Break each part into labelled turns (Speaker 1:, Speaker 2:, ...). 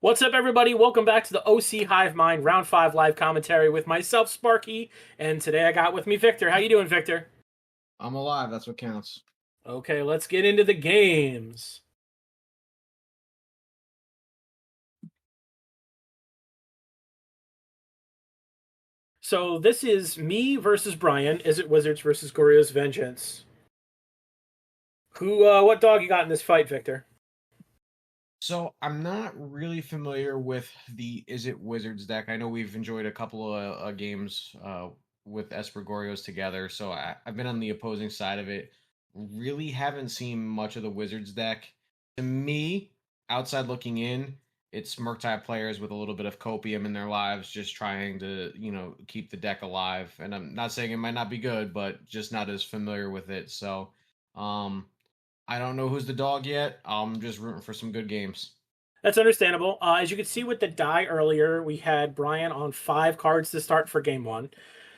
Speaker 1: What's up, everybody? Welcome back to the OC Hive Mind Round 5 live commentary with myself, Sparky, and today I got with me Victor. How you doing, Victor?
Speaker 2: I'm alive. That's what counts.
Speaker 1: Okay, let's get into the games. So this is me versus Brian. Izzet Wizards versus Goryo's Vengeance. What dog you got in this fight, Victor?
Speaker 2: So I'm not really familiar with the Izzet Wizards deck. I know we've enjoyed a couple of games with Esper Goryos together, so I've been on the opposing side of it. Really haven't seen much of the Wizards deck. To me, outside looking in, it's Murktide players with a little bit of copium in their lives, just trying to, keep the deck alive. And I'm not saying it might not be good, but just not as familiar with it. So, I don't know who's the dog yet. I'm just rooting for some good games.
Speaker 1: That's understandable. As you could see with the die earlier, we had Brian on 5 cards to start for game 1.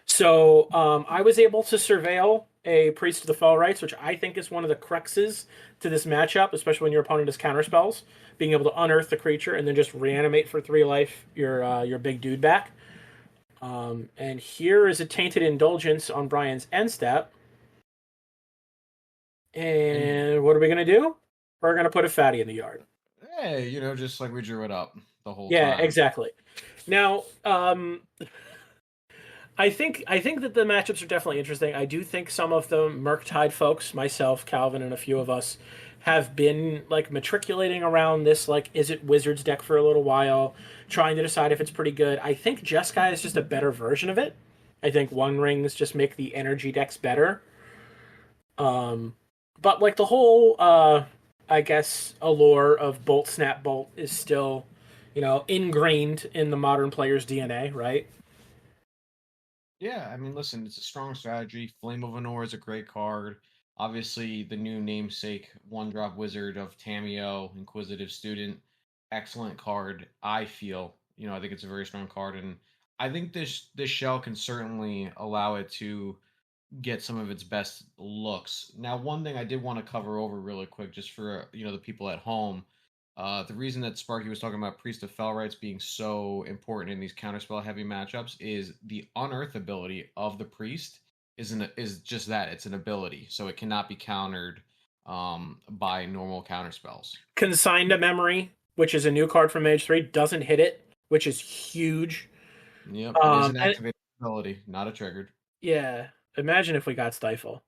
Speaker 1: So I was able to surveil a Priest of the Fell Rites, which I think is one of the cruxes to this matchup, especially when your opponent has counterspells. Being able to unearth the creature and then just reanimate for 3 life your big dude back. And here is a Tainted Indulgence on Brian's end step. And what are we going to do? We're going to put a fatty in the yard.
Speaker 2: Hey, just like we drew it up the whole
Speaker 1: Yeah,
Speaker 2: time.
Speaker 1: exactly. Now, I think that the matchups are definitely interesting. I do think some of the Murktide folks, myself, Calvin, and a few of us, have been like matriculating around this Izzet Wizards deck for a little while, trying to decide if it's pretty good. I think Jeskai is just a better version of it. I think One Rings just make the energy decks better. But like the whole I guess allure of Bolt Snap Bolt is still, ingrained in the modern player's DNA, right?
Speaker 2: Yeah, I mean, listen, it's a strong strategy. Flame of Anor is a great card. Obviously, the new namesake one drop wizard of Tamio, Inquisitive Student, excellent card. I feel, I think it's a very strong card, and I think this shell can certainly allow it to get some of its best looks. Now, one thing I did want to cover over really quick, just for the people at home, the reason that Sparky was talking about Priest of Fell Rites being so important in these counterspell heavy matchups is the unearth ability of the priest is just that, it's an ability, so it cannot be countered by normal counterspells.
Speaker 1: Consigned to Memory, which is a new card from Mage 3, doesn't hit it, which is huge.
Speaker 2: Yep, it is an activated ability, not a triggered.
Speaker 1: Yeah, imagine if we got Stifle.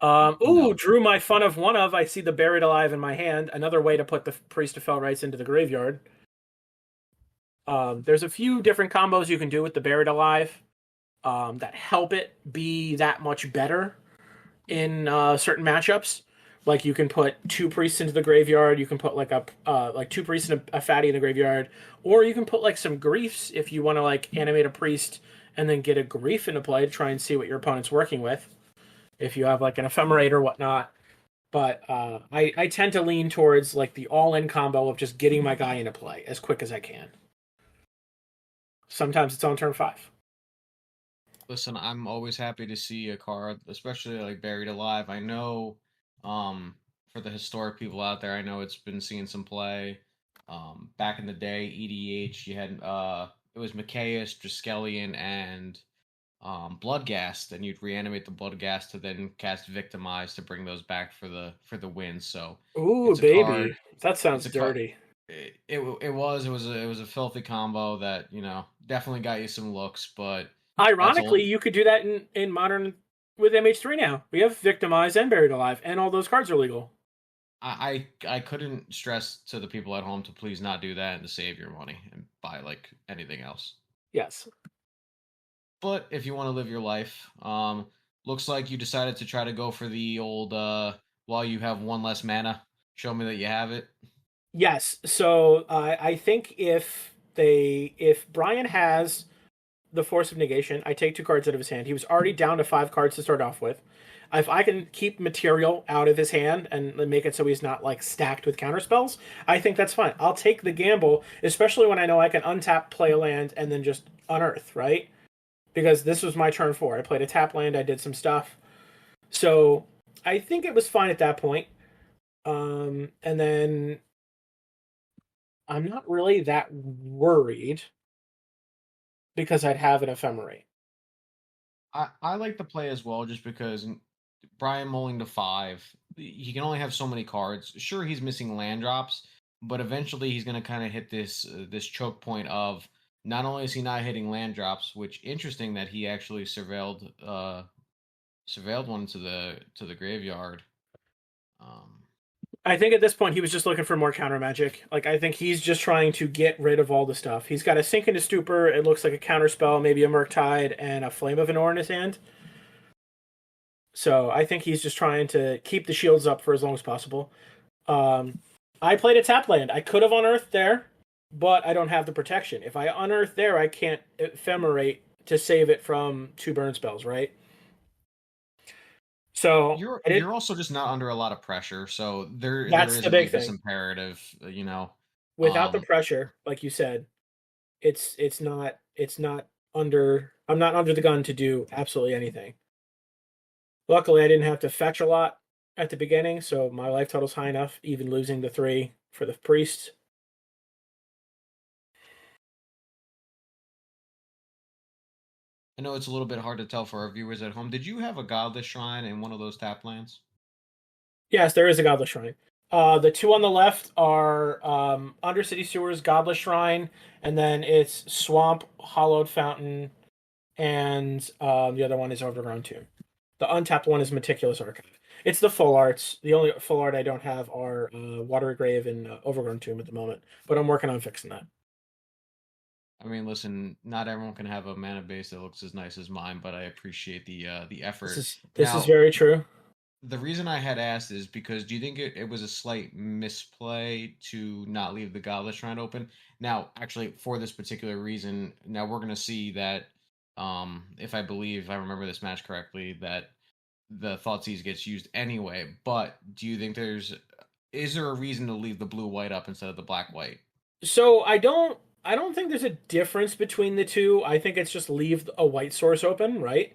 Speaker 2: No.
Speaker 1: Drew my fun of one of. I see the Buried Alive in my hand. Another way to put the Priest of Fell Rites into the graveyard. There's a few different combos you can do with the Buried Alive that help it be that much better in certain matchups. Like you can put 2 priests into the graveyard. You can put like 2 priests and a fatty in the graveyard, or you can put like some griefs if you want to like animate a priest and then get a grief into play to try and see what your opponent's working with. If you have like an ephemerate or whatnot. But I tend to lean towards like the all-in combo of just getting my guy into play as quick as I can. Sometimes it's on turn 5.
Speaker 2: Listen, I'm always happy to see a card, especially like Buried Alive. I know, for the historic people out there, I know it's been seeing some play. Back in the day, EDH, you had it was Micaeus, Triskelion, and Bloodghast, and you'd reanimate the Bloodghast to then cast Victimize to bring those back for the win. So
Speaker 1: Ooh,
Speaker 2: it's a card.
Speaker 1: baby, that sounds
Speaker 2: It's a card.
Speaker 1: dirty.
Speaker 2: It was a filthy combo that definitely got you some looks, but that's
Speaker 1: Ironically,
Speaker 2: old.
Speaker 1: you could do that in modern with MH3 now. We have Victimized and Buried Alive, and all those cards are legal.
Speaker 2: I couldn't stress to the people at home to please not do that and to save your money and buy like anything else.
Speaker 1: Yes.
Speaker 2: But if you want to live your life, looks like you decided to try to go for the old while you have one less mana, show me that you have it.
Speaker 1: Yes. So I think if Brian has the Force of Negation, I take 2 cards out of his hand. He was already down to 5 cards to start off with. If I can keep material out of his hand and make it so he's not like stacked with counterspells, I think that's fine. I'll take the gamble, especially when I know I can untap, play a land, and then just unearth, right? Because this was my turn 4. I played a tap land, I did some stuff. So I think it was fine at that point. And then I'm not really that worried because I'd have an ephemerate.
Speaker 2: I like the play as well, just because Brian Mulling to 5, he can only have so many cards. Sure, he's missing land drops, but eventually he's going to kind of hit this choke point of, not only is he not hitting land drops, which interesting that he actually surveilled one to the graveyard. Um,
Speaker 1: I think at this point he was just looking for more counter magic. Like I think he's just trying to get rid of all the stuff. He's got a Sink into Stupor. It looks like a counter spell, maybe a Murktide and a Flame of Anor in his hand. So I think he's just trying to keep the shields up for as long as possible. Um, I played a tap land. I could have unearthed there, but I don't have the protection. If I unearth there, I can't ephemerate to save it from 2 burn spells, right? So
Speaker 2: you're also just not under a lot of pressure, so there
Speaker 1: that's the
Speaker 2: isn't
Speaker 1: big
Speaker 2: like this
Speaker 1: thing.
Speaker 2: imperative,
Speaker 1: Without the pressure, like you said, it's not under. I'm not under the gun to do absolutely anything. Luckily, I didn't have to fetch a lot at the beginning, so my life total's high enough, even losing the 3 for the priest.
Speaker 2: I know it's a little bit hard to tell for our viewers at home. Did you have a Godless Shrine in one of those tap lands?
Speaker 1: Yes, there is a Godless Shrine. The 2 on the left are Undercity Sewers, Godless Shrine, and then it's Swamp, Hollowed Fountain, and the other one is Overgrown Tomb. The untapped one is Meticulous Archive. It's the full arts. The only full art I don't have are Watery Grave and Overgrown Tomb at the moment, but I'm working on fixing that.
Speaker 2: I mean, listen, not everyone can have a mana base that looks as nice as mine, but I appreciate the
Speaker 1: This
Speaker 2: effort.
Speaker 1: is
Speaker 2: Now,
Speaker 1: very true.
Speaker 2: the reason I had asked is because, do you think it was a slight misplay to not leave the Godless Shrine open? Now, actually, for this particular reason, now we're gonna see that, if I remember this match correctly, that the Thoughtseize gets used anyway. But do you think is there a reason to leave the blue white up instead of the black white?
Speaker 1: So I don't think there's a difference between the two. I think it's just leave a white source open, right?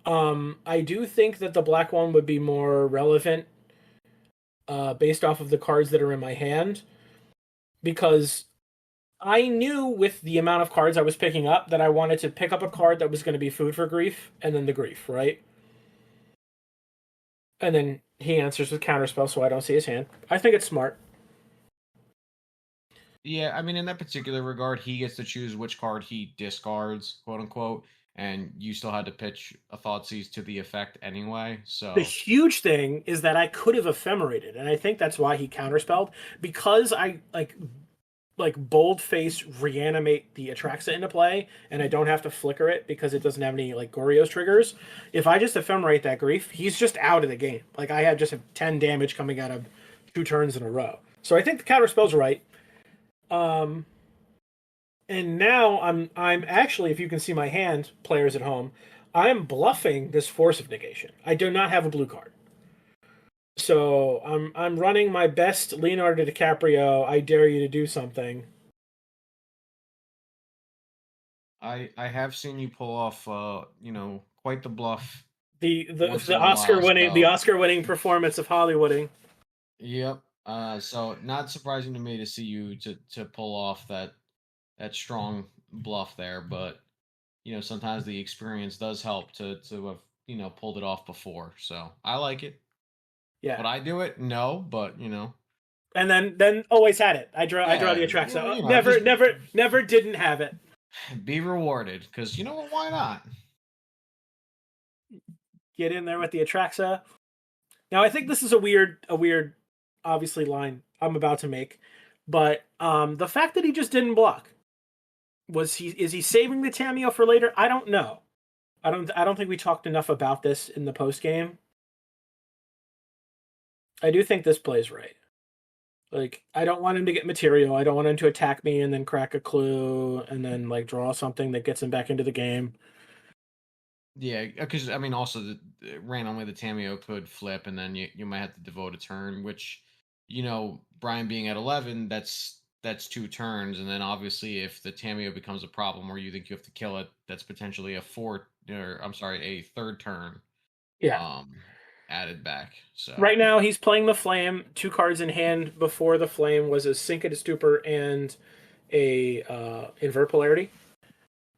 Speaker 1: I do think that the black one would be more relevant based off of the cards that are in my hand because I knew with the amount of cards I was picking up that I wanted to pick up a card that was going to be food for grief and then the grief, right? And then he answers with counterspell, so I don't see his hand. I think it's smart.
Speaker 2: Yeah, I mean, in that particular regard, he gets to choose which card he discards, quote unquote, and you still had to pitch a Thoughtseize to the effect anyway.
Speaker 1: The
Speaker 2: So
Speaker 1: huge thing is that I could have ephemerated, and I think that's why he counterspelled because I like boldface reanimate the Atraxa into play, and I don't have to flicker it because it doesn't have any like Goryo's triggers. If I just ephemerate that grief, he's just out of the game. Like I just have 10 damage coming out of 2 turns in a row. So I think the counterspell's right. Um, and now I'm actually, if you can see my hand, players at home, I'm bluffing this Force of Negation. I do not have a blue card. So I'm running my best Leonardo DiCaprio. I dare you to do something.
Speaker 2: I have seen you pull off, quite the bluff
Speaker 1: The the
Speaker 2: once
Speaker 1: the
Speaker 2: in a
Speaker 1: Oscar
Speaker 2: while.
Speaker 1: winning the
Speaker 2: So
Speaker 1: Oscar winning performance of Hollywooding.
Speaker 2: yep. So not surprising to me to see you to pull off that strong bluff there, but sometimes the experience does help to have pulled it off before. So I like it.
Speaker 1: Yeah.
Speaker 2: Would I do it? No, but
Speaker 1: And then always had it. I draw the
Speaker 2: yeah,
Speaker 1: Atraxa. Never didn't have it.
Speaker 2: be rewarded, because why not?
Speaker 1: Get in there with the Atraxa. Now I think this is a weird obviously line I'm about to make. But the fact that he just didn't block, is he saving the Tameo for later? I don't know. I don't think we talked enough about this in the post game. I do think this plays right. Like, I don't want him to get material. I don't want him to attack me and then crack a clue and then like draw something that gets him back into the game.
Speaker 2: Yeah, because I mean, also randomly the Tameo could flip, and then you might have to devote a turn. Which, Brian being at 11, that's 2 turns, and then obviously if the Tameo becomes a problem, or you think you have to kill it, that's potentially a 4, or I'm sorry, a third turn.
Speaker 1: Yeah.
Speaker 2: Um, added back. So
Speaker 1: Right now, he's playing the Flame. 2 cards in hand before the Flame was a Sink at a Stupor and a Invert Polarity.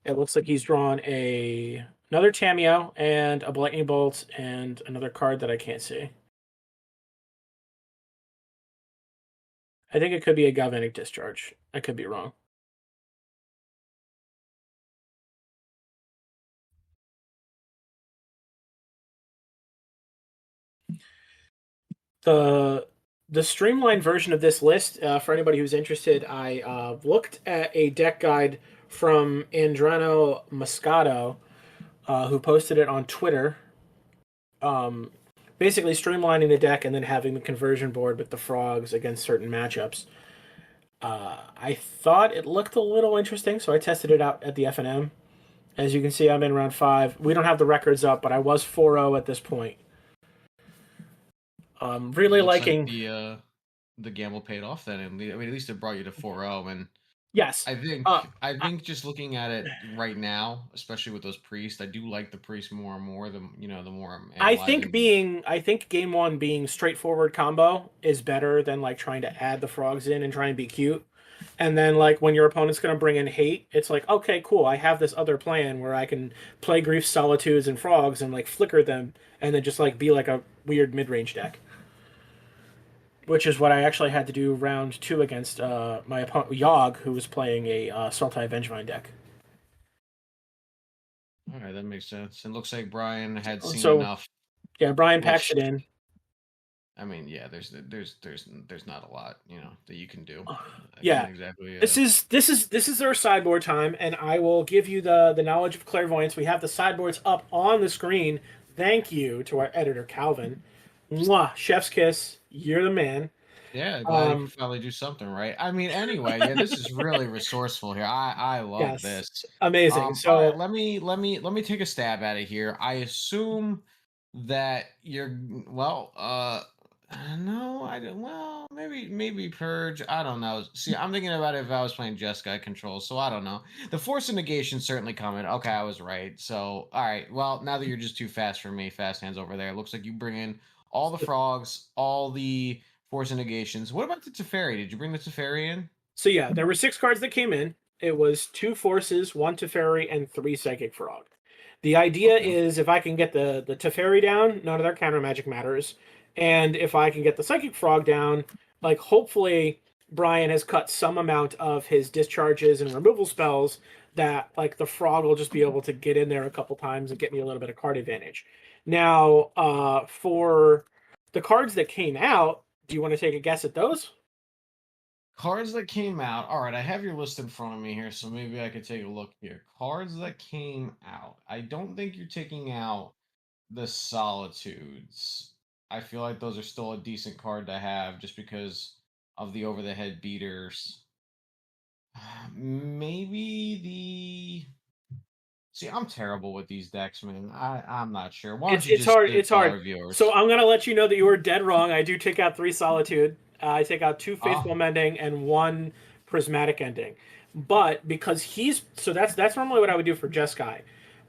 Speaker 1: It looks like he's drawn another Tameo and a Lightning Bolt and another card that I can't see. I think it could be a Galvanic Discharge. I could be wrong. The streamlined version of this list, for anybody who's interested, I looked at a deck guide from Andrano Moscato, who posted it on Twitter. Basically streamlining the deck and then having the conversion board with the frogs against certain matchups. I thought it looked a little interesting, so I tested it out at the FNM. As you can see, I'm in round 5. We don't have the records up, but I was 4-0 at this point. Really liking
Speaker 2: like the gamble paid off then. I mean, at least it brought you to 4-0, and
Speaker 1: yes,
Speaker 2: I think just looking at it right now, especially with those priests, I do like the priests more and more. The more I'm analyzing.
Speaker 1: I think game 1 being straightforward combo is better than like trying to add the frogs in and try and be cute. And then like when your opponent's gonna bring in hate, it's like, okay, cool, I have this other plan where I can play Grief, Solitudes, and Frogs and like flicker them and then just like be like a weird mid-range deck. Which is what I actually had to do round 2 against my opponent Yogg, who was playing a Sultai Vengevine deck.
Speaker 2: All right, that makes sense. It looks like Brian had seen enough.
Speaker 1: Yeah, Brian packs it in.
Speaker 2: I mean, yeah, there's not a lot, that you can do.
Speaker 1: Yeah, exactly. This is our sideboard time, and I will give you the knowledge of clairvoyance. We have the sideboards up on the screen. Thank you to our editor Calvin. Mwah, chef's kiss. You're the man.
Speaker 2: Yeah, glad you can finally do something right. I mean, anyway, yeah, this is really resourceful here. I love this.
Speaker 1: Amazing. So
Speaker 2: let me take a stab at it here. I assume that you're no, I don't. Well, maybe Purge. I don't know. See, I'm thinking about it if I was playing Jeskai control, so I don't know. The Force of Negation certainly coming. Okay, I was right. So, all right. Well, now that you're just too fast for me, fast hands over there. It looks like you bring in all the frogs, all the Force of Negations. What about the Teferi? Did you bring the Teferi in?
Speaker 1: So yeah, there were 6 cards that came in. It was 2 Forces, 1 Teferi, and 3 Psychic Frog. The idea is if I can get the Teferi down, none of their counter magic matters. And if I can get the Psychic Frog down, like hopefully Brian has cut some amount of his discharges and removal spells that like the frog will just be able to get in there a couple times and get me a little bit of card advantage. Now, for the cards that came out, do you want to take a guess at those?
Speaker 2: Cards that came out. All right, I have your list in front of me here, so maybe I could take a look here. Cards that came out. I don't think you're taking out the Solitudes. I feel like those are still a decent card to have just because of the over-the-head beaters. Maybe the... See, I'm terrible with these decks, man. I'm not sure.
Speaker 1: It's hard. So I'm going to let you know that you were dead wrong. I do take out 3 Solitude. I take out 2 Faithful Mending and 1 Prismatic Ending. But because he's... So that's normally what I would do for Jeskai.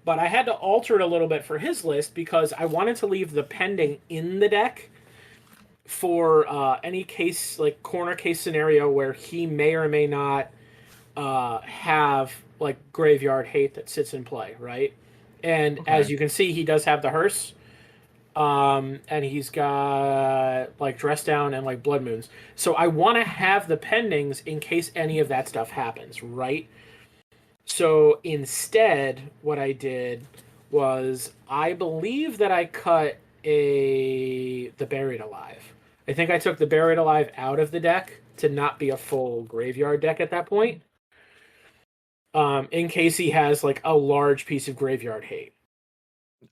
Speaker 1: But I had to alter it a little bit for his list because I wanted to leave the pending in the deck for any case, like corner case scenario where he may or may not have like graveyard hate that sits in play, right? And as you can see, he does have the hearse. And he's got like Dress Down and like Blood Moons. So I want to have the pendings in case any of that stuff happens, right? So instead, what I did was I believe that I cut the Buried Alive. I think I took the Buried Alive out of the deck to not be a full graveyard deck at that point. In case he has like a large piece of graveyard hate.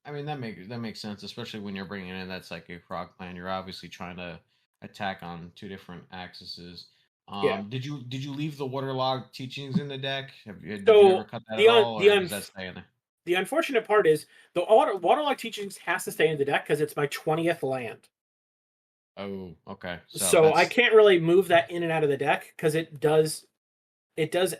Speaker 2: I mean that makes sense, especially when you're bringing in that Psychic Frog plan. You're obviously trying to attack on 2 different axes. Did you leave the Waterlog Teachings in the deck? Did you ever cut that at all, or does that stay in there?
Speaker 1: The unfortunate part is the Waterlog Teachings has to stay in the deck because it's my 20th land.
Speaker 2: Oh, okay.
Speaker 1: So I can't really move that in and out of the deck because it does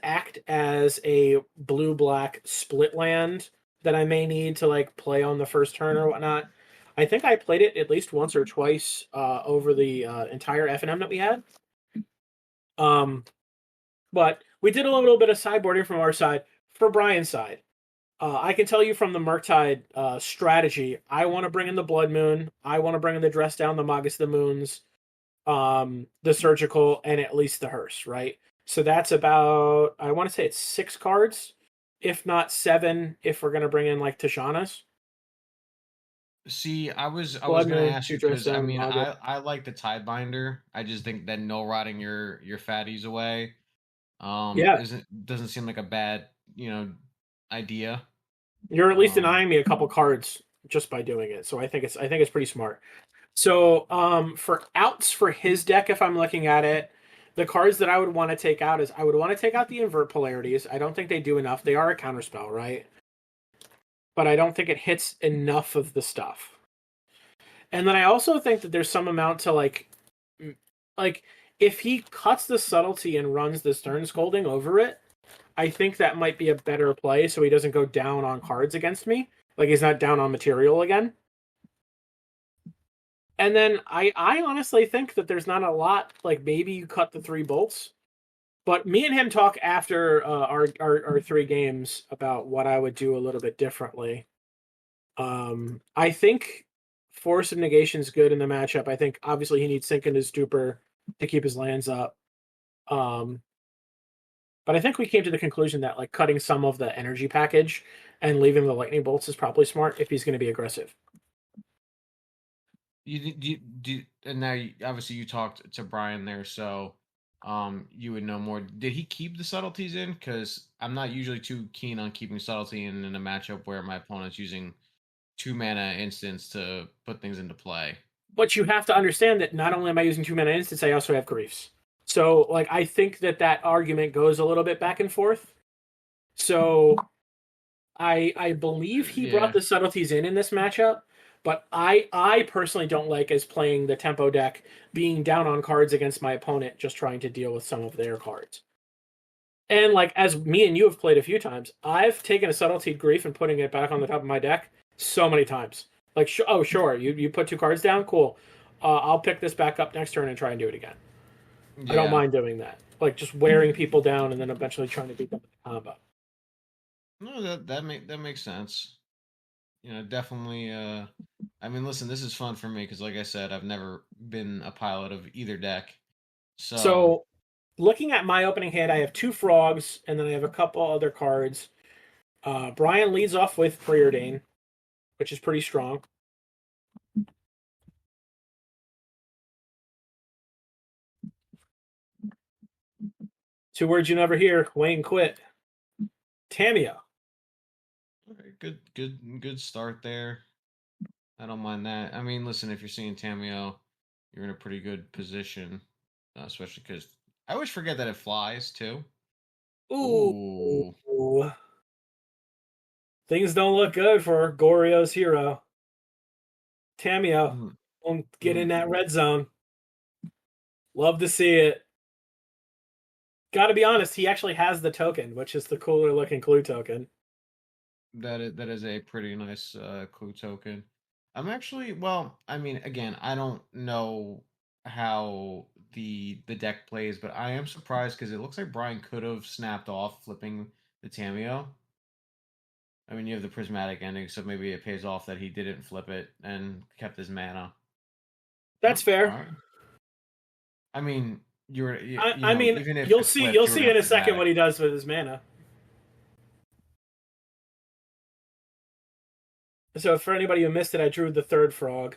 Speaker 1: act as a blue-black split land that I may need to like play on the first turn or whatnot. I think I played it at least once or twice over the entire FNM that we had. But we did a little bit of sideboarding from our side. For Brian's side, I can tell you from the Murktide strategy, I want to bring in the Blood Moon. I want to bring in the Dress Down, the Magus of the Moons, the Surgical, and at least the Hearse, right? So that's about, I want to say it's 6 cards, if not 7, if we're going to bring in like Tishana's.
Speaker 2: See, I was
Speaker 1: Blood
Speaker 2: gonna
Speaker 1: Moon,
Speaker 2: ask
Speaker 1: 2
Speaker 2: you
Speaker 1: Dress
Speaker 2: because I
Speaker 1: Down,
Speaker 2: mean
Speaker 1: Magus.
Speaker 2: I like the Tidebinder. I just think that no rotting your fatties away
Speaker 1: Yeah,
Speaker 2: doesn't seem like a bad idea.
Speaker 1: you're at least
Speaker 2: Um,
Speaker 1: denying me a couple cards just by doing it. So I think it's pretty smart. So for outs for his deck, if I'm looking at it, the cards that I would want to take out is I would want to take out the invert polarities. I don't think they do enough. They are a counterspell, right? But I don't think it hits enough of the stuff. And then I also think that there's some amount to like if he cuts the subtlety and runs the stern scolding over it, I think that might be a better play so he doesn't go down on cards against me. Like he's not down on material again. And then I honestly think that there's not a lot, like maybe you cut the 3 bolts. But me and him talk after our 3 games about what I would do a little bit differently. I think Force of Negation is good in the matchup. I think obviously he needs Sink into Stupor to keep his lands up. Um, but I think we came to the conclusion that like cutting some of the energy package and leaving the lightning bolts is probably smart if he's going to be aggressive.
Speaker 2: and now obviously you talked to Brian there, so you would know more. Did he keep the subtleties in? Because I'm not usually too keen on keeping subtlety in a matchup where my opponent's using 2 mana instants to put things into play.
Speaker 1: But you have to understand that not only am I using 2 mana instants, I also have griefs. So like I think that argument goes a little bit back and forth. So I believe he brought
Speaker 2: Yeah,
Speaker 1: the subtleties in this matchup, but I personally don't like as playing the tempo deck being down on cards against my opponent, just trying to deal with some of their cards. And like as me and you have played a few times, I've taken a subtlety grief and putting it back on the top of my deck so many times. Like oh sure, you put 2 cards down, cool. I'll pick this back up next turn and try and do it again. I don't
Speaker 2: yeah.
Speaker 1: mind doing that. Like just wearing people down and then eventually trying to beat them with the combo.
Speaker 2: No, that makes sense. Definitely. I mean, listen, this is fun for me because, like I said, I've never been a pilot of either deck. So
Speaker 1: So looking at my opening hand, I have 2 frogs, and then I have a couple other cards. Brian leads off with Preordain, which is pretty strong. 2 words you never hear: Wayne quit. Tamio.
Speaker 2: okay, good start there. I don't mind that. I mean, listen, if you're seeing Tamio, you're in a pretty good position, especially because I always forget that it flies too.
Speaker 1: Ooh.
Speaker 2: Ooh.
Speaker 1: Things don't look good for Goryo's hero. Tamio
Speaker 2: Mm,
Speaker 1: won't get in
Speaker 2: mm,
Speaker 1: that red zone. Love to see it. Gotta be honest, he actually has the token, which is the cooler looking clue token.
Speaker 2: that is a pretty nice clue token. I'm actually well. I mean, again, I don't know how the deck plays, but I am surprised because it looks like Brian could have snapped off flipping the Tamio. I mean, you have the prismatic ending, so maybe it pays off that he didn't flip it and kept his mana.
Speaker 1: That's
Speaker 2: Oh, all
Speaker 1: fair.
Speaker 2: right. I mean,
Speaker 1: I mean,
Speaker 2: even if
Speaker 1: you'll
Speaker 2: it
Speaker 1: see.
Speaker 2: flipped,
Speaker 1: You'll
Speaker 2: you were
Speaker 1: see
Speaker 2: gonna
Speaker 1: in a second
Speaker 2: prismatic.
Speaker 1: what he does with his mana. So for anybody who missed it, I drew the 3rd frog.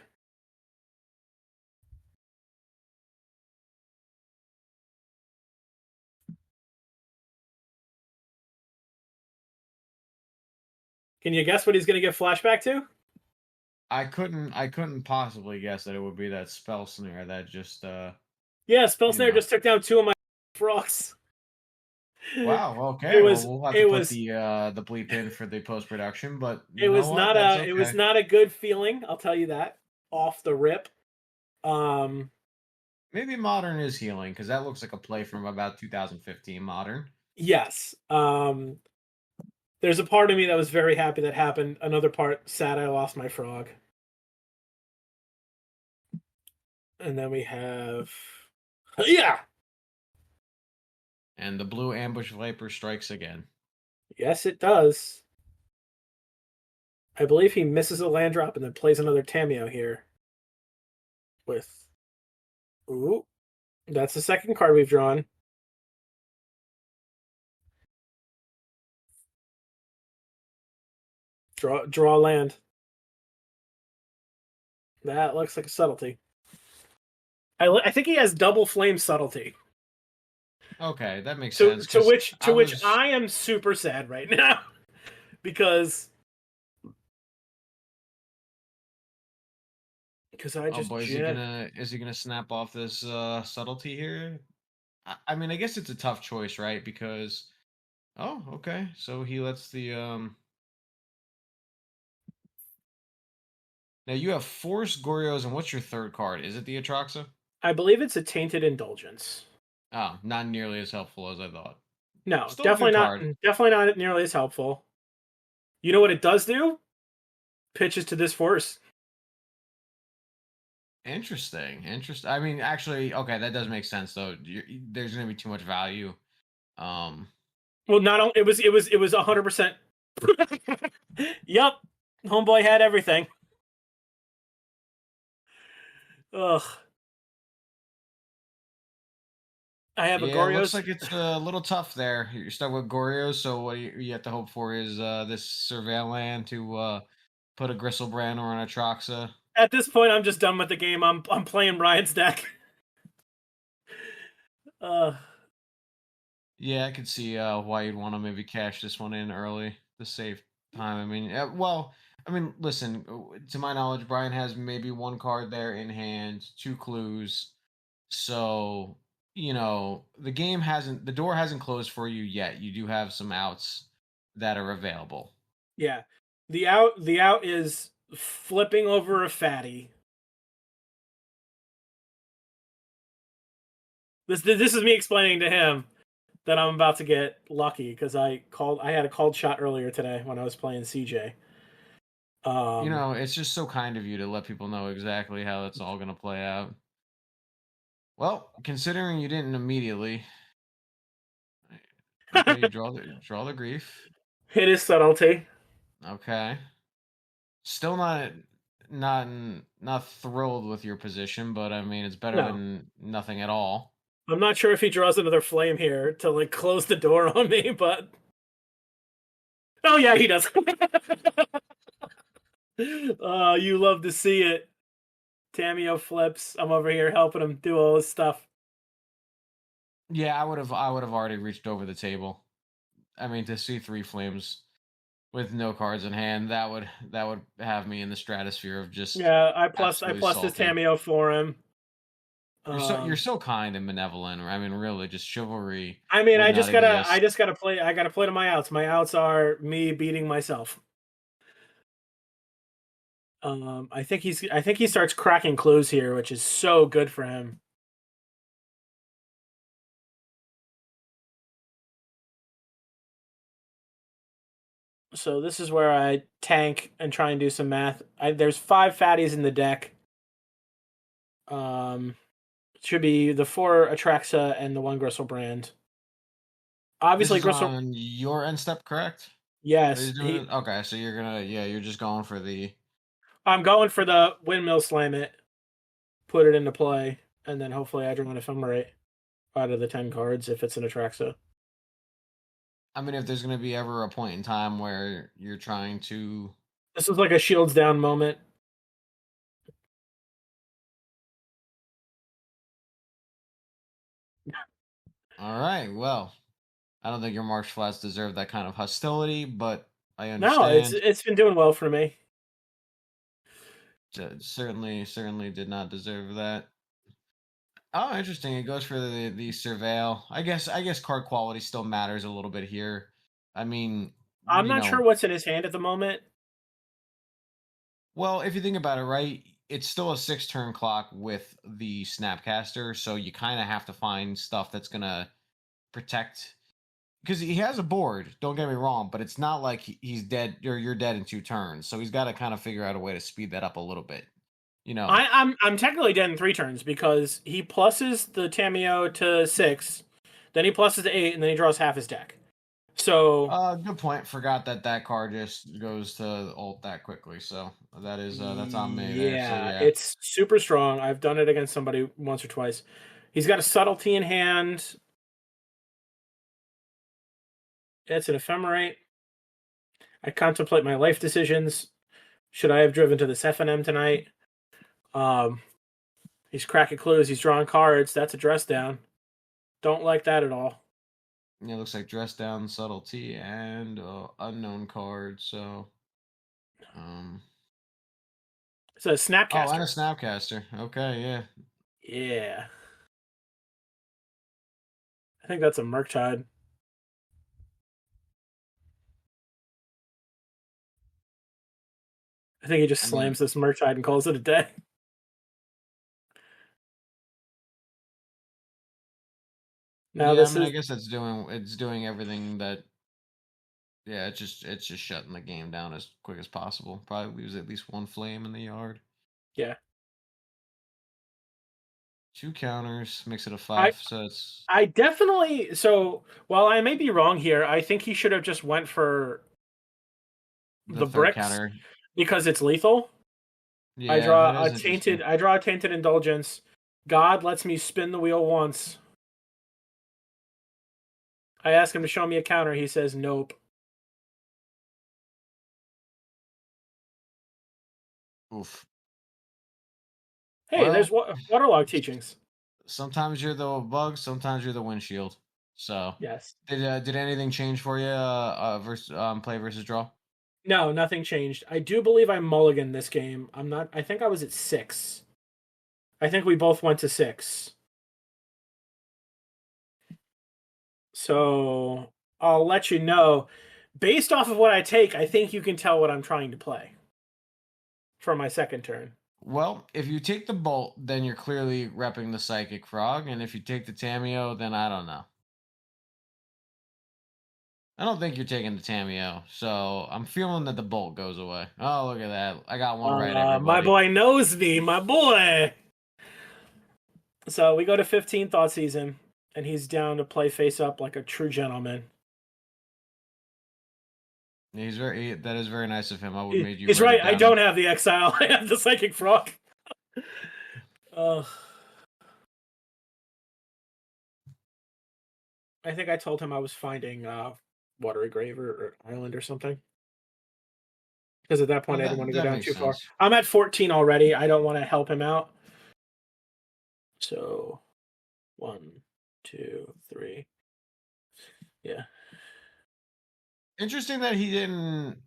Speaker 1: Can you guess what he's going to get flashback to?
Speaker 2: I couldn't possibly guess that it would be that spell snare that just
Speaker 1: Yeah,
Speaker 2: you
Speaker 1: Spellsnare
Speaker 2: know.
Speaker 1: just took down 2 of my frogs.
Speaker 2: Wow.
Speaker 1: It
Speaker 2: Okay. Well,
Speaker 1: was
Speaker 2: we'll have to
Speaker 1: it
Speaker 2: put
Speaker 1: was
Speaker 2: the bleep in for the post production, but
Speaker 1: it
Speaker 2: you know
Speaker 1: was
Speaker 2: what?
Speaker 1: not
Speaker 2: That's
Speaker 1: a it was
Speaker 2: okay.
Speaker 1: not a good feeling. I'll tell you that off the rip. Um,
Speaker 2: Maybe modern is healing because that looks like a play from about 2015 modern.
Speaker 1: yes. There's a part of me that was very happy that happened. Another part sad I lost my frog. And then we have, yeah,
Speaker 2: And the blue ambush viper strikes again.
Speaker 1: yes, it does. I believe he misses a land drop and then plays another Tameo here. With, ooh, that's the second card we've drawn. Draw land. That looks like a subtlety. I think he has double flame subtlety.
Speaker 2: Okay, that makes
Speaker 1: To
Speaker 2: sense.
Speaker 1: to
Speaker 2: Because
Speaker 1: which to which I am super sad right now because I
Speaker 2: oh
Speaker 1: just
Speaker 2: boy, is he gonna snap off this subtlety here? I mean, I guess it's a tough choice, right? Because oh, okay, so he lets the Now you have Force Goryos, and what's your third card? Is it the Atraxa?
Speaker 1: I believe it's a tainted indulgence.
Speaker 2: Oh, not nearly as helpful as I thought.
Speaker 1: No,
Speaker 2: Still a good card.
Speaker 1: definitely not nearly as helpful. You know what it does do? Pitches to this force.
Speaker 2: Interesting. I mean, actually, okay, that does make sense though. There's gonna be too much value. Um,
Speaker 1: Well, not it was 100%. Yep, homeboy had everything. Ugh. I have a
Speaker 2: yeah, it looks
Speaker 1: Goryo's.
Speaker 2: like it's a little tough there. You're stuck with Goryos, so what you have to hope for is this Surveil land to put a Gristlebrand or an Atraxa.
Speaker 1: At this point, I'm just done with the game. I'm playing Ryan's deck. Uh,
Speaker 2: Yeah, I could see why you'd want to maybe cash this one in early to save time. I mean, listen. To my knowledge, Brian has maybe one card there in hand, two clues. So the door hasn't closed for you yet. You do have some outs that are available.
Speaker 1: yeah. The out is flipping over a fatty. This is me explaining to him that I'm about to get lucky because I had a called shot earlier today when I was playing CJ.
Speaker 2: It's just so kind of you to let people know exactly how it's all going to play out. Well, considering you didn't immediately, okay, you draw the grief.
Speaker 1: Hit his subtlety.
Speaker 2: Okay. Still not thrilled with your position, but I mean it's better
Speaker 1: No,
Speaker 2: than nothing at all.
Speaker 1: I'm not sure if he draws another flame here to like close the door on me, but oh yeah, he does. You love to see it. Tameo flips. I'm over here helping him do all this stuff.
Speaker 2: Yeah, I would have already reached over the table. I mean, to see three flames with no cards in hand, that would have me in the stratosphere of just
Speaker 1: Yeah, I
Speaker 2: absolutely
Speaker 1: plus this
Speaker 2: salty.
Speaker 1: Tameo for him.
Speaker 2: You're so kind and benevolent. I mean, really, just chivalry
Speaker 1: I mean,
Speaker 2: would not
Speaker 1: I
Speaker 2: exist.
Speaker 1: just gotta play. I gotta play to my outs. My outs are me beating myself. I think he starts cracking clues here, which is so good for him. So this is where I tank and try and do some math. There's 5 fatties in the deck. It should be the 4 Atraxa and the 1 Gristlebrand.
Speaker 2: This
Speaker 1: Obviously,
Speaker 2: is
Speaker 1: Gristle.
Speaker 2: on your end step, correct? Are you
Speaker 1: Yes,
Speaker 2: doing it? Okay, so you're just going for the.
Speaker 1: I'm going for the windmill slam it, put it into play, and then hopefully I draw an ephemerate out of the 10 cards if it's an Atraxa.
Speaker 2: I mean, if there's going to be ever a point in time where you're trying to.
Speaker 1: This is like a shields down moment.
Speaker 2: All right, well, I don't think your marsh flats deserve that kind of hostility, but I
Speaker 1: No,
Speaker 2: understand.
Speaker 1: it's been doing well for me.
Speaker 2: Certainly did not deserve that. Oh, interesting. It goes for the surveil. I guess card quality still matters a little bit here. I mean,
Speaker 1: I'm not sure what's in his hand at the moment.
Speaker 2: well, if you think about it, right, it's still a 6 turn clock with the Snapcaster, so you kind of have to find stuff that's gonna protect because he has a board. Don't get me wrong, but it's not like he's dead or you're dead in 2 turns. So he's got to kind of figure out a way to speed that up a little bit.
Speaker 1: I'm technically dead in 3 turns because he pluses the Tameo to 6, then he pluses to 8, and then he draws half his deck. So
Speaker 2: Good point. Forgot that card just goes to ult that quickly. So that is that's on me there. So
Speaker 1: yeah,
Speaker 2: yeah.
Speaker 1: it's super strong. I've done it against somebody once or twice. He's got a subtlety in hand. It's an ephemerate. I contemplate my life decisions. Should I have driven to this FNM tonight? He's cracking clues. He's drawing cards. That's a dress down. Don't like that at all.
Speaker 2: Yeah, looks like dress down, subtlety, and unknown card. So,
Speaker 1: It's a Snapcaster.
Speaker 2: oh, and a Snapcaster. Okay, yeah.
Speaker 1: Yeah. I think that's a Murktide. I think he just slams this Murktide and calls it a day.
Speaker 2: Now yeah, I guess it's doing everything that. Yeah, it's just shutting the game down as quick as possible. Probably leaves at least 1 flame in the yard.
Speaker 1: Yeah.
Speaker 2: 2 counters, makes it a 5. So it's.
Speaker 1: I definitely. So while I may be wrong here, I think he should have just went for the bricks counter because it's lethal. Yeah, I draw a tainted indulgence. God lets me spin the wheel once. I ask him to show me a counter. He says nope.
Speaker 2: Oof.
Speaker 1: Hey, well, there's waterlog teachings.
Speaker 2: Sometimes you're the bug, sometimes you're the windshield. So
Speaker 1: yes.
Speaker 2: Did anything change for you? Versus play versus draw.
Speaker 1: No, nothing changed. I do believe I mulliganed this game. I'm not. I think I was at 6. I think we both went to 6. So I'll let you know. Based off of what I take, I think you can tell what I'm trying to play for my second turn.
Speaker 2: Well, if you take the bolt, then you're clearly repping the Psychic Frog, and if you take the Tameo, then I don't know. I don't think you're taking the Tameo, so I'm feeling that the bolt goes away. Oh, look at that. I got one right, everybody.
Speaker 1: My boy knows me, my boy! So we go to 15 Thought Season, and he's down to play face up like a true gentleman.
Speaker 2: That is very nice of him. I would have made you.
Speaker 1: He's right. I don't have the Exile. I have the Psychic Frog. I think I told him I was finding Watery Grave or Island or something. Because at that point, I didn't want to go down too far. I'm at 14 already. I don't want to help him out. So, 1, 2, 3. Yeah.
Speaker 2: Interesting that he didn't.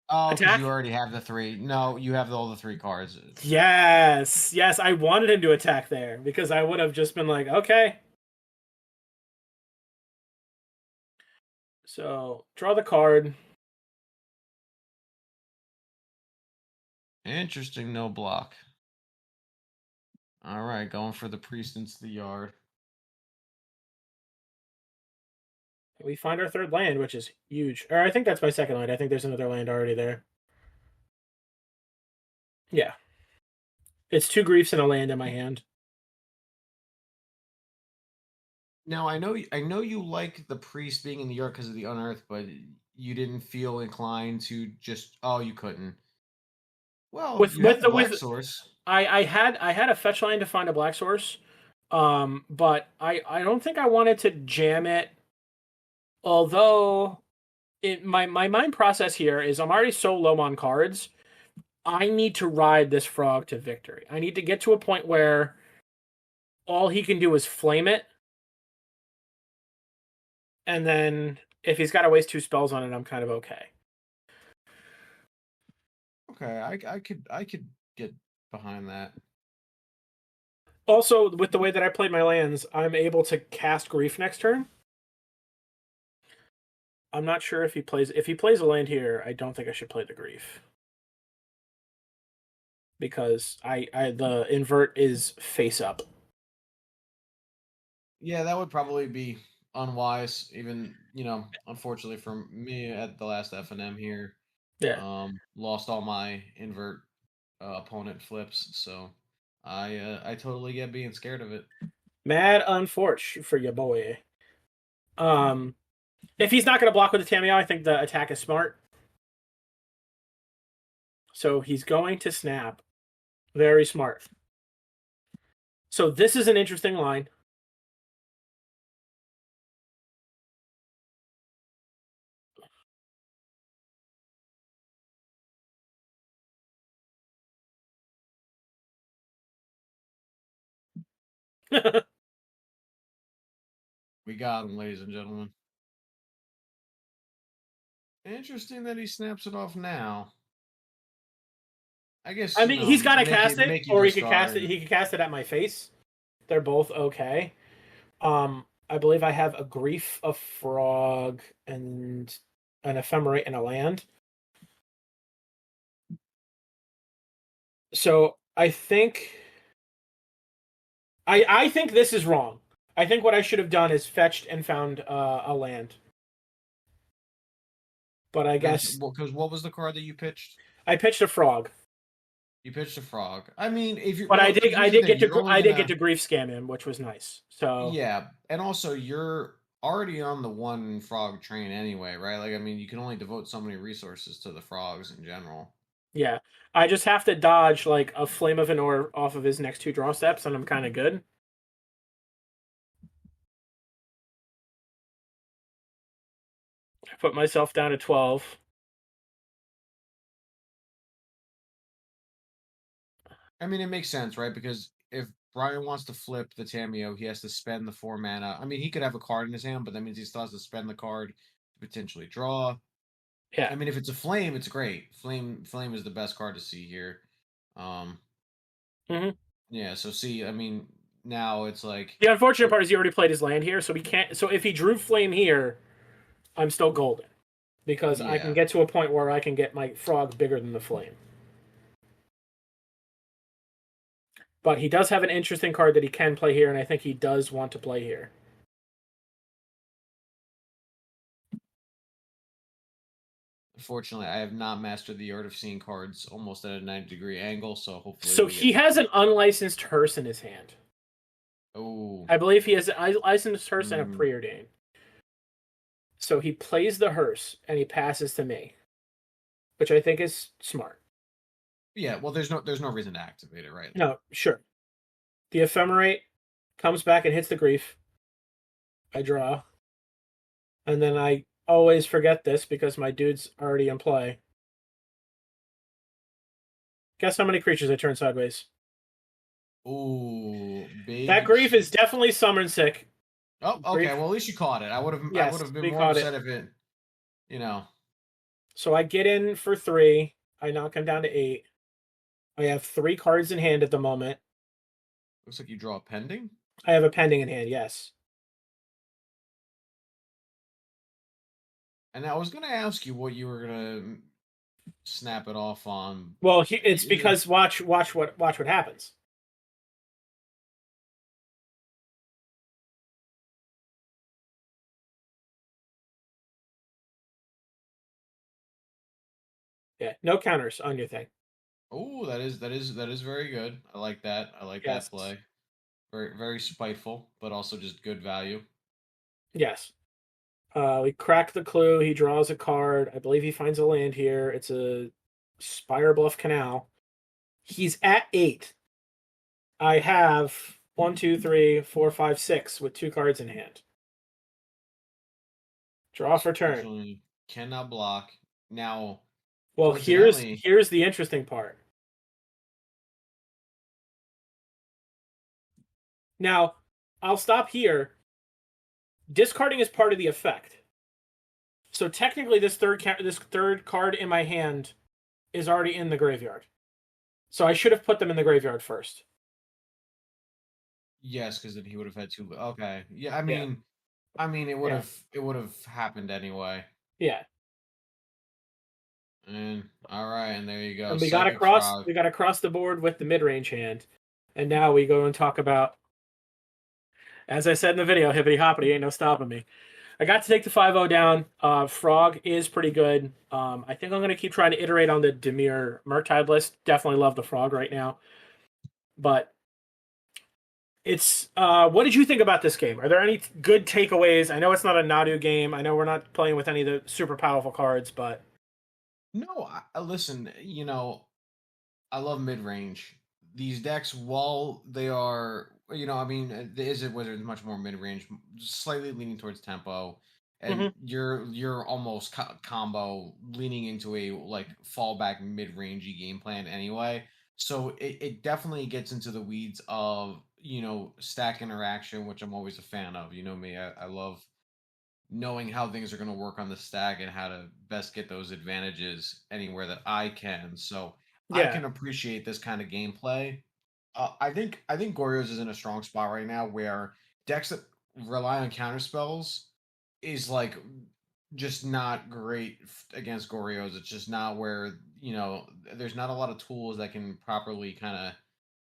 Speaker 2: Oh, because you already have the 3. No, you have all the 3 cards.
Speaker 1: Yes. I wanted him to attack there because I would have just been like, okay. So, draw the card.
Speaker 2: Interesting, no block. All right, going for the priest into the yard.
Speaker 1: We find our 3rd land, which is huge. Or I think that's my 2nd land. I think there's another land already there. Yeah. It's 2 griefs and a land in my hand.
Speaker 2: Now I know you like the priest being in the yard because of the unearth, but you didn't feel inclined to just you couldn't. Well, with the black source.
Speaker 1: I had a fetch line to find a black source. But I don't think I wanted to jam it. Although my mind process here is I'm already so low on cards. I need to ride this frog to victory. I need to get to a point where all he can do is flame it. And then if he's got to waste 2 spells on it, I'm kind of okay.
Speaker 2: Okay, I could get behind that.
Speaker 1: Also, with the way that I played my lands, I'm able to cast Grief next turn. I'm not sure if he plays a land here, I don't think I should play the Grief. Because the invert is face up.
Speaker 2: Yeah, that would probably be unwise, even, unfortunately for me at the last FNM here.
Speaker 1: Yeah.
Speaker 2: Lost all my invert opponent flips. So I totally get being scared of it.
Speaker 1: Mad unfortunate for your boy. If he's not going to block with the Tameo, I think the attack is smart. So he's going to snap. Very smart. So this is an interesting line.
Speaker 2: We got him, ladies and gentlemen. Interesting that he snaps it off now. I guess
Speaker 1: I mean, he's got to cast it,
Speaker 2: make you
Speaker 1: or he could cast it.
Speaker 2: discard.
Speaker 1: He could cast it at my face. They're both okay. I believe I have a grief, a frog, and an ephemerate and a land. So I think I think this is wrong. I think what I should have done is fetched and found a land. But I guess
Speaker 2: Because what was the card that you pitched?
Speaker 1: I pitched a frog.
Speaker 2: You pitched a frog. I mean, if you
Speaker 1: But
Speaker 2: well, here's
Speaker 1: I
Speaker 2: the
Speaker 1: did
Speaker 2: thing,
Speaker 1: get to
Speaker 2: you're only
Speaker 1: I did
Speaker 2: gonna
Speaker 1: get to grief scam him, which was nice. So
Speaker 2: yeah, and also you're already on the one frog train anyway, right? Like I mean, you can only devote so many resources to the frogs in general.
Speaker 1: yeah, I just have to dodge like a flame of an ore off of his next two draw steps, and I'm kind of good. I put myself down to 12.
Speaker 2: I mean, it makes sense, right? Because if Brian wants to flip the Tameo, he has to spend the 4 mana. I mean, he could have a card in his hand, but that means he still has to spend the card to potentially draw.
Speaker 1: Yeah.
Speaker 2: I mean, if it's a flame, it's great. Flame is the best card to see here.
Speaker 1: Mm-hmm.
Speaker 2: Yeah. So see, I mean, now it's like
Speaker 1: The unfortunate part is he already played his land here, so we can't. So if he drew flame here, I'm still golden because I can
Speaker 2: yeah.
Speaker 1: get to a point where I can get my frog bigger than the flame. But he does have an interesting card that he can play here, and I think he does want to play here.
Speaker 2: Unfortunately, I have not mastered the art of seeing cards almost at a 90-degree angle, so hopefully.
Speaker 1: So he has an unlicensed hearse in his hand.
Speaker 2: Oh.
Speaker 1: I believe he has an licensed hearse and a preordain. So he plays the hearse and he passes to me, which I think is smart.
Speaker 2: Yeah, well, there's no reason to activate it, right?
Speaker 1: No, sure. The ephemerate comes back and hits the grief. I draw. And then I always forget this because my dude's already in play. Guess how many creatures I turn sideways?
Speaker 2: Ooh, big.
Speaker 1: That grief is definitely summon sick.
Speaker 2: Oh, okay.
Speaker 1: Grief.
Speaker 2: Well, at least you caught it. I would have been more upset if it, you know.
Speaker 1: So I get in for 3. I knock him down to 8. I have 3 cards in hand at the moment.
Speaker 2: Looks like you draw a pending.
Speaker 1: I have a pending in hand, yes.
Speaker 2: And I was gonna ask you what you were gonna snap it off on.
Speaker 1: Well, it's because watch what happens. Yeah, no counters on your thing.
Speaker 2: Oh, that is very good. I like that. I like that play. Very spiteful, but also just good value.
Speaker 1: Yes. We crack the clue. He draws a card. I believe he finds a land here. It's a Spire Bluff Canal. He's at 8. I have 1, 2, 3, 4, 5, 6 with 2 cards in hand. Draw for turn.
Speaker 2: Cannot block. Now,
Speaker 1: well, here's the interesting part. Now, I'll stop here. Discarding is part of the effect. So technically, this third card in my hand is already in the graveyard. So I should have put them in the graveyard first.
Speaker 2: Yes, because then he would have had 2. Okay, yeah. I mean, it would have happened anyway.
Speaker 1: Yeah.
Speaker 2: And all right, and there you go.
Speaker 1: And we got across the board with the mid-range hand, and now we go and talk about. As I said in the video, hippity hoppity, ain't no stopping me. I got to take the 5-0 down. Frog is pretty good. I think I'm going to keep trying to iterate on the Demir Murktide list. Definitely love the Frog right now. But it's what did you think about this game? Are there any good takeaways? I know it's not a Nadu game. I know we're not playing with any of the super powerful cards, but
Speaker 2: No, listen. I love mid range. These decks, while they are, I mean, the Izzet Wizard is much more mid range, slightly leaning towards tempo, and
Speaker 1: Mhm.
Speaker 2: you're almost combo leaning into a like fallback mid rangey game plan anyway. So it definitely gets into the weeds of stack interaction, which I'm always a fan of. You know me, I love knowing how things are going to work on the stack and how to best get those advantages anywhere that I can. So I
Speaker 1: Yeah,
Speaker 2: can appreciate this kind of gameplay. I think Goryo's is in a strong spot right now where decks that rely on counter spells is like just not great against Goryo's. It's just not where there's not a lot of tools that can properly kind of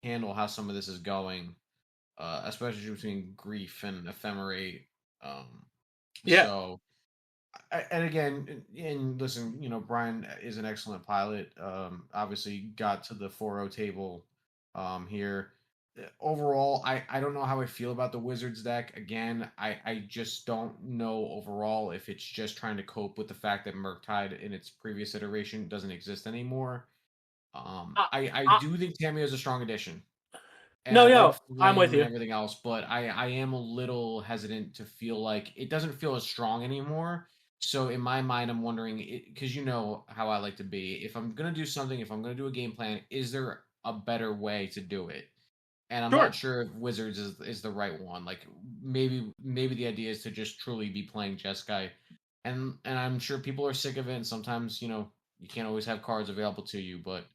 Speaker 2: handle how some of this is going, especially between grief and ephemerate. Um,
Speaker 1: yeah.
Speaker 2: so, and again, and listen, Brian is an excellent pilot. Obviously, got to the 4-0 table here. Overall, I don't know how I feel about the Wizards deck. Again, I just don't know overall if it's just trying to cope with the fact that Murktide in its previous iteration doesn't exist anymore.
Speaker 1: Uh,
Speaker 2: I
Speaker 1: uh,
Speaker 2: do think Tamio is a strong addition and I
Speaker 1: no,
Speaker 2: like
Speaker 1: no, I'm with
Speaker 2: Flame and
Speaker 1: you.
Speaker 2: everything else, but I am a little hesitant to feel like it doesn't feel as strong anymore. So in my mind, I'm wondering because you know how I like to be. If I'm gonna do something, if I'm gonna do a game plan, is there a better way to do it? And I'm not
Speaker 1: Sure.
Speaker 2: sure if Wizards is the right one. Like maybe the idea is to just truly be playing Jeskai, and I'm sure people are sick of it. And sometimes you can't always have cards available to you, but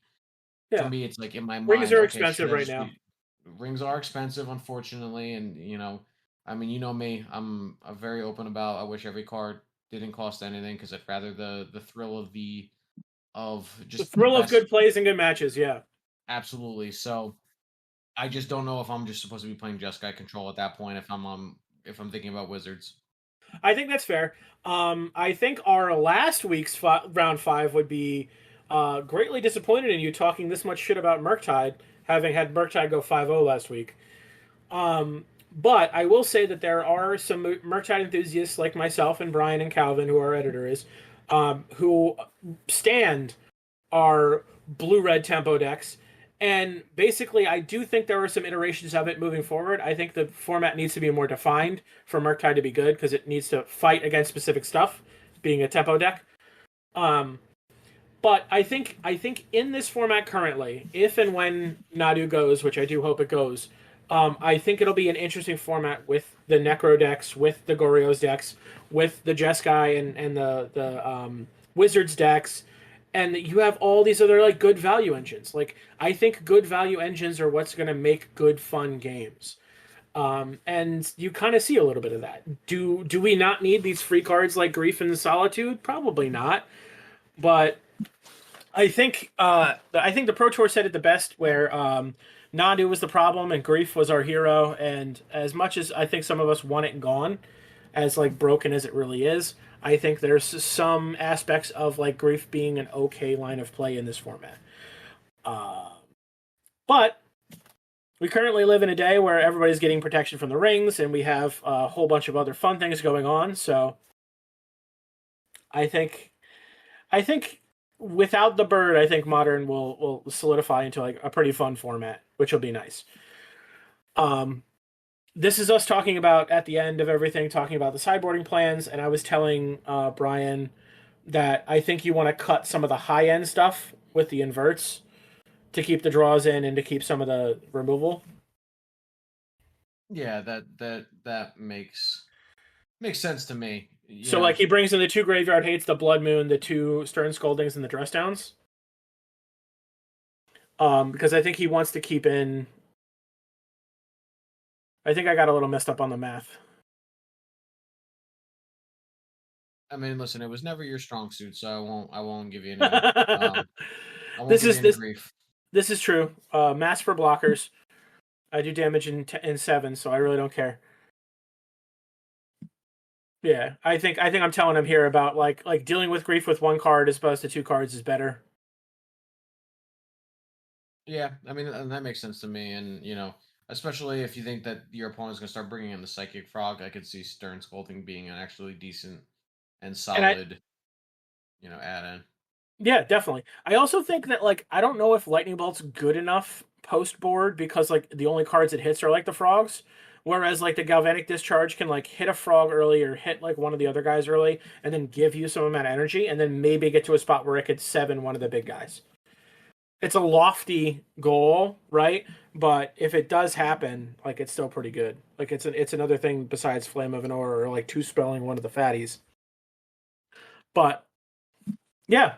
Speaker 2: for
Speaker 1: Yeah,
Speaker 2: me, it's like in my
Speaker 1: rings
Speaker 2: mind,
Speaker 1: are
Speaker 2: okay, should
Speaker 1: expensive
Speaker 2: I
Speaker 1: right
Speaker 2: just
Speaker 1: now.
Speaker 2: be rings are expensive, unfortunately, and I mean, you know me, I'm very open about. I wish every card didn't cost anything because I'd rather the thrill of
Speaker 1: The
Speaker 2: just the
Speaker 1: thrill of
Speaker 2: best,
Speaker 1: good plays and good matches. Yeah,
Speaker 2: absolutely. So I just don't know if I'm just supposed to be playing Jeskai control at that point if I'm thinking about Wizards.
Speaker 1: I think that's fair. I think our last week's round five would be greatly disappointed in you talking this much shit about Murktide, having had Murktide go 5-0 last week. But I will say that there are some Murktide enthusiasts like myself and Brian and Calvin, who our editor is, who stand our blue red tempo decks. And basically, I do think there are some iterations of it moving forward. I think the format needs to be more defined for Murktide to be good because it needs to fight against specific stuff, being a tempo deck. Um, but I think in this format currently, if and when Nadu goes, which I do hope it goes, I think it'll be an interesting format with the Necro decks, with the Goryo's decks, with the Jeskai and the Wizards decks, and you have all these other like good value engines. Like I think good value engines are what's going to make good fun games. And you kind of see a little bit of that. Do we not need these free cards like Grief and Solitude? Probably not. But I think the Pro Tour said it the best, where Nadu was the problem and Grief was our hero. And as much as I think some of us want it gone, as like broken as it really is, I think there's some aspects of like Grief being an okay line of play in this format. Uh, but we currently live in a day where everybody's getting protection from the rings, and we have a whole bunch of other fun things going on. So I think I think without the bird, I think modern will solidify into like a pretty fun format, which will be nice. Um, this is us talking about at the end of everything, talking about the sideboarding plans, and I was telling Brian that I think you want to cut some of the high end stuff with the inverts to keep the draws in and to keep some of the removal.
Speaker 2: Yeah, that makes sense to me.
Speaker 1: So like he brings in the two graveyard hates, the blood moon, the two stern scoldings, and the dress downs. Because I think he wants to keep in. I think I got a little messed up on the math.
Speaker 2: I mean, listen, it was never your strong suit, so I won't give you any I won't
Speaker 1: this
Speaker 2: give you
Speaker 1: is
Speaker 2: any
Speaker 1: this
Speaker 2: grief.
Speaker 1: this is true. Mass for blockers. I do damage in 7, so I really don't care. Yeah, I think I'm telling him here about like dealing with grief with one card as opposed to two cards is better.
Speaker 2: Yeah, I mean, and that makes sense to me. And especially if you think that your opponent's gonna start bringing in the Psychic Frog, I could see Stern Scolding being an actually decent and
Speaker 1: And I
Speaker 2: solid, add-in.
Speaker 1: Yeah, definitely. I also think that like I don't know if Lightning Bolt's good enough post board because like the only cards it hits are like the frogs, whereas like the Galvanic Discharge can like hit a frog early or hit like one of the other guys early and then give you some amount of energy and then maybe get to a spot where it could seven one of the big guys. It's a lofty goal, right? But if it does happen, like it's still pretty good. Like it's another thing besides Flame of an Aura or like two spelling one of the fatties. But yeah,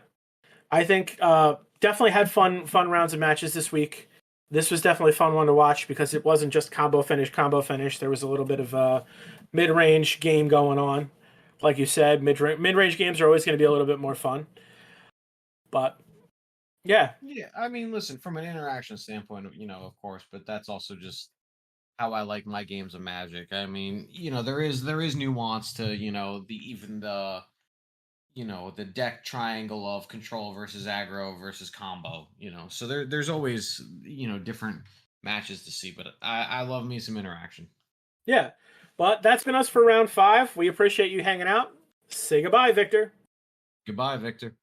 Speaker 1: I think definitely had fun rounds of matches this week. This was definitely a fun one to watch because it wasn't just combo finish. There was a little bit of a mid range game going on. Like you said, mid range games are always going to be a little bit more fun. But yeah,
Speaker 2: Yeah, I mean, listen, from an interaction standpoint, of course, but that's also just how I like my games of Magic. I mean, there is nuance to, the deck triangle of control versus aggro versus combo, So there's always, different matches to see, but I love me some interaction.
Speaker 1: yeah. But that's been us for round 5. We appreciate you hanging out. Say goodbye, Victor.
Speaker 2: Goodbye, Victor.